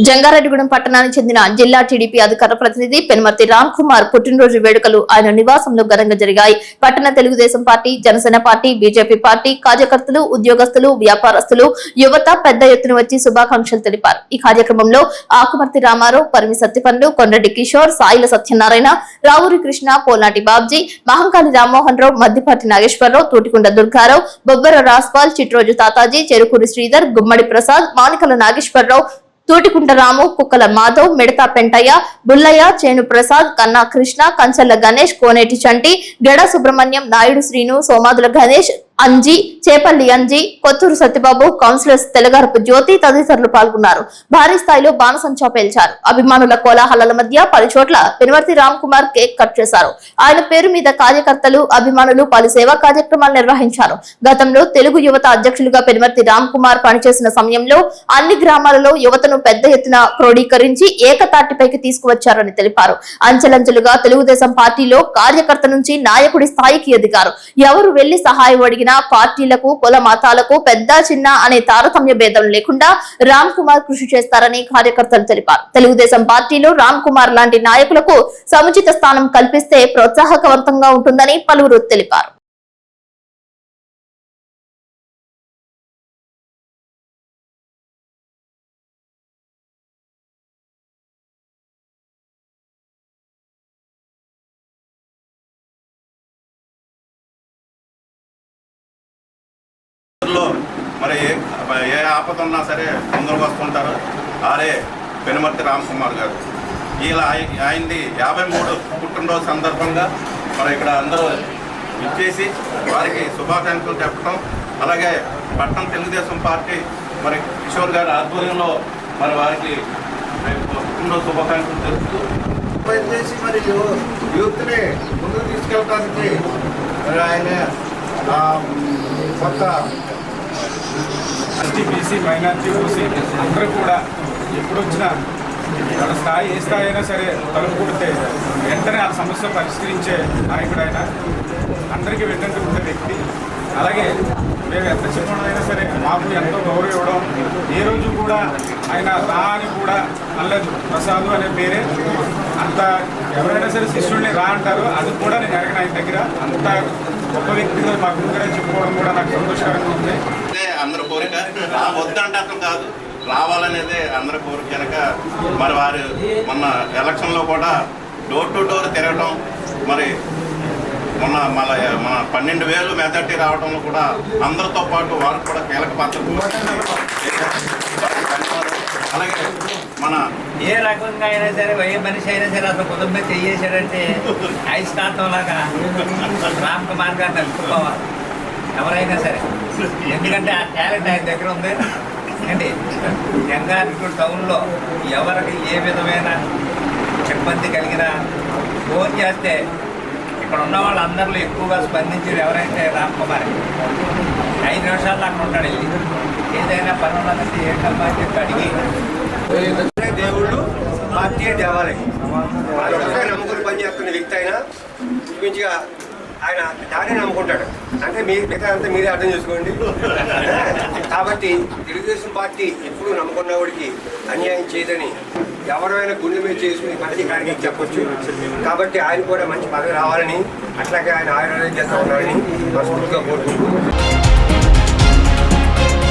జంగారెడ్డిగూడెం పట్టణానికి చెందిన జిల్లా టీడీపీ అధికార ప్రతినిధి పెనుమర్తి రామ్ కుమార్ పుట్టినరోజు వేడుకలు ఆయన నివాసంలో ఘనంగా జరిగాయి. పట్టణ Telugu Desam party, Janasena party, BJP party కార్యకర్తలు, ఉద్యోగస్తులు, వ్యాపారస్తులు, యువత పెద్ద ఎత్తున వచ్చి శుభాకాంక్షలు తెలిపారు. ఈ కార్యక్రమంలో ఆకుమర్తి రామారావు, పరిమి సత్యపండు, కొండ్రెడ్డి కిషోర్, సాయిల సత్యనారాయణ, రావూరి కృష్ణ, పోలాటి బాబ్జీ, మహంకాళి రామ్మోహన్ రావు, మద్దిపాటి నాగేశ్వరరావు, తోటికొండ దుర్గారావు, బొబ్బర రాస్పాల్, చిట్రోజు తాతాజీ, చెరుకూరి శ్రీధర్, గుమ్మడి ప్రసాద్, మానికల నాగేశ్వరరావు, తూటికుంట రాము, కుక్కల మాధవ్, మిడతా పెంటయ్య, బుల్లయ్య, చేను ప్రసాద్, కన్నా కృష్ణ, కంచల్ల గణేష్, కోనేటి చంటి, గెడ సుబ్రహ్మణ్యం, నాయుడు శ్రీను, సోమాదుల గణేష్, అంజీ, చేపల్లి అంజీ, కొత్తూరు సత్యబాబు, కౌన్సిలర్స్ తెలగరపు జ్యోతి తదితరులు పాల్గొన్నారు. భారీ స్థాయిలో బాణసంచా పేల్చారు. అభిమానుల కోలాహలాల మధ్య పలు చోట్ల పెనుమర్తి రామ్ కుమార్ కేక్ కట్ చేశారు. ఆయన పేరు మీద కార్యకర్తలు, అభిమానులు పలు సేవా కార్యక్రమాలు నిర్వహించారు. గతంలో తెలుగు యువత అధ్యక్షులుగా పెనుమర్తి రామ్ కుమార్ పనిచేసిన సమయంలో అన్ని గ్రామాలలో యువతను పెద్ద ఎత్తున క్రోడీకరించి ఏకతాటిపైకి తీసుకువచ్చారని తెలిపారు. అంచెలంచెలుగా తెలుగుదేశం పార్టీలో కార్యకర్త నుంచి నాయకుడి స్థాయికి ఎదిగారు. ఎవరు వెళ్లి సహాయం అడిగిన పార్టీలకు, కుల మతాలకు పెద్ద చిన్న అనే తారతమ్య భేదం లేకుండా రామ్ కుమార్ కృషి చేస్తారని కార్యకర్తలు తెలిపారు. తెలుగుదేశం పార్టీలో రామ్ కుమార్ లాంటి నాయకులకు సముచిత స్థానం కల్పిస్తే ప్రోత్సాహకవంతంగా ఉంటుందని పలువురు తెలిపారు. మరి ఏ ఆపద ఉన్నా సరే ముందుకు వస్తుంటారు. ఆరే పెనుమర్తి రామ్ కుమార్ గారు. ఇలా ఆయనది 53 పుట్టినరోజు సందర్భంగా మరి ఇక్కడ అందరూ ఇచ్చేసి వారికి శుభాకాంక్షలు చెప్పడం, అలాగే పట్టణం తెలుగుదేశం పార్టీ మరి కిషోర్ గారి ఆధ్వర్యంలో మరి వారికి పుట్టినరోజు శుభాకాంక్షలు తెలుపుతూ చేసి మరి యూత్ని ముందుకు తీసుకెళ్ళడానికి మరి ఆయన కొత్త ఎస్టీ, బీసీ, మైనార్టీ, ఓసీ అందరూ కూడా ఎప్పుడు వచ్చినా వాళ్ళ స్థాయి ఏ స్థాయి అయినా సరే తలుపు కొడితే వెంటనే ఆ సమస్య పరిష్కరించే నాయకుడు ఆయన. అందరికీ వెంటనే ఉండే వ్యక్తి. అలాగే మేము ఎంత చిన్నైనా సరే మాకు ఎంతో గౌరవం ఇవ్వడం. ఏ రోజు కూడా ఆయన రా అని కూడా అనలేదు. ప్రసాదు అనే పేరే. అంత ఎవరైనా సరే శిష్యుడిని రా అంటారు. అది కూడా నేను అడిగిన ఆయన దగ్గర. అంత గొప్ప వ్యక్తిగా మా గురుగారు చెప్పుకోవడం కూడా నాకు సంతోషకరంగా ఉంది. అందరి కోరిక వద్దంటే అర్థం కాదు, రావాలనేదే అందరి కోరిక కనుక మరి వారు మొన్న ఎలక్షన్లో కూడా డోర్ టు డోర్ తిరగటం, మరి మొన్న మన 12,000 మెజార్టీ రావడంలో కూడా అందరితో పాటు వారు కూడా కీలక పాత్ర. అలాగే మన ఏ రకంగా అయినా సరే ఏ మనిషి అయినా సరే అసలు కుటుంబం చేసాడంటే ఐస్కాంతం లాగా రామ్ కుమార్ గారిని నలుపుకోవాలి ఎవరైనా సరే. ఎందుకంటే ఆ టాలెంట్ ఆయన దగ్గర ఉంది. ఎందుకంటే జంగారెడ్డిగూడెం టౌన్లో ఎవరికి ఏ విధమైన ఇబ్బంది కలిగినా ఫోన్ చేస్తే ఇక్కడ ఉన్న వాళ్ళందరిలో ఎక్కువగా స్పందించేది ఎవరైతే రామ్ కుమార్. 5 నిమిషాల్లో అక్కడ ఉంటాడు. వెళ్ళి ఏదైనా పని ఉన్నదంటే ఏంటమ్మా అని చెప్పి అడిగి దేవుళ్ళు పార్టీ దేవాలయం నమ్ముకుని పనిచేస్తున్న వ్యక్తి అయినా మంచిగా ఆయన దాన్ని నమ్ముకుంటాడు. అంటే మిగతా అంతా మీరే అర్థం చేసుకోండి. కాబట్టి తెలుగుదేశం పార్టీ ఎప్పుడు నమ్ముకున్నవాడికి అన్యాయం చేయదని ఎవరైనా గుండె మీద చేసుకుని పదవి కాడికి చెప్పొచ్చు. కాబట్టి ఆయన కూడా మంచి పదవి రావాలని, అట్లాగే ఆయన ఆయుర్వేదం చేస్తూ ఉండాలని మనస్ఫూర్తిగా కోరుకుంటూ